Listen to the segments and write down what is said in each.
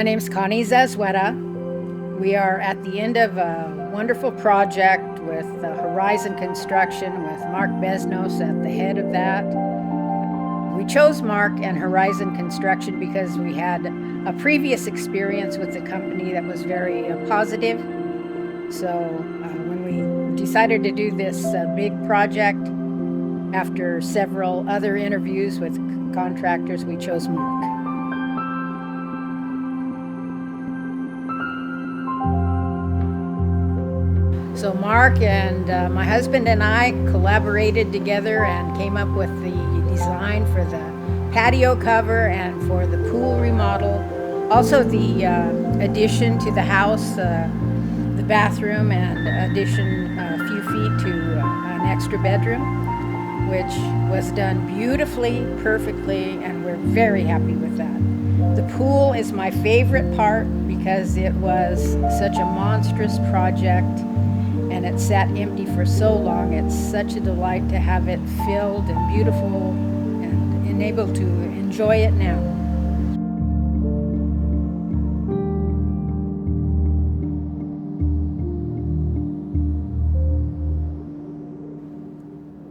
My name's Connie Zazueta. We are at the end of a wonderful project with Horizon Construction with Mark Besnos at the head of that. We chose Mark and Horizon Construction because we had a previous experience with the company that was very positive. So when we decided to do this big project, after several other interviews with contractors, we chose Mark. So Mark and my husband and I collaborated together and came up with the design for the patio cover and for the pool remodel. Also the addition to the house, the bathroom, and addition a few feet to an extra bedroom, which was done beautifully, perfectly, and we're very happy with that. The pool is my favorite part because it was such a monstrous project and it sat empty for so long. It's such a delight to have it filled and beautiful and able to enjoy it now.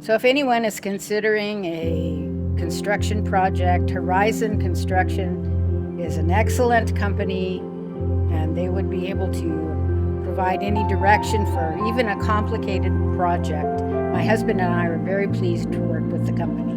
So if anyone is considering a construction project, Horizon Construction is an excellent company, and they would be able to provide any direction for even a complicated project. My husband and I are very pleased to work with the company.